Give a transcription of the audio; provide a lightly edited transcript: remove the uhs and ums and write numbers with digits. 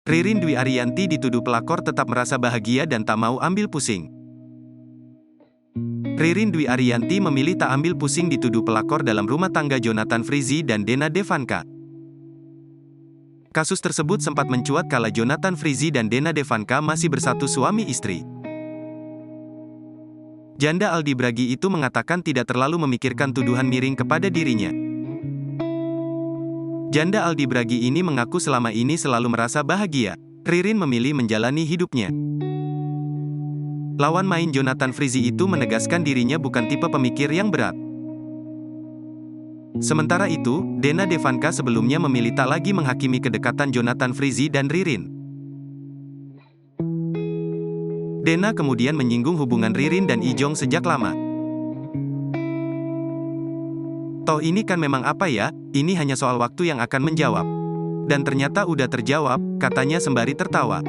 Ririn Dwi Ariyanti dituduh pelakor tetap merasa bahagia dan tak mau ambil pusing. Ririn Dwi Ariyanti memilih tak ambil pusing dituduh pelakor dalam rumah tangga Jonathan Frizzy dan Dena Devanka. Kasus tersebut sempat mencuat kala Jonathan Frizzy dan Dena Devanka masih bersatu suami istri. Janda Aldi Bragi itu mengatakan tidak terlalu memikirkan tuduhan miring kepada dirinya. Janda Aldi Bragi ini mengaku selama ini selalu merasa bahagia. Ririn memilih menjalani hidupnya. Lawan main Jonathan Frizzy itu menegaskan dirinya bukan tipe pemikir yang berat. Sementara itu, Dena Devanka sebelumnya memilih tak lagi menghakimi kedekatan Jonathan Frizzy dan Ririn. Dena kemudian menyinggung hubungan Ririn dan Ijong sejak lama. Toh ini kan memang apa ya, ini hanya soal waktu yang akan menjawab. Dan ternyata udah terjawab, katanya sembari tertawa.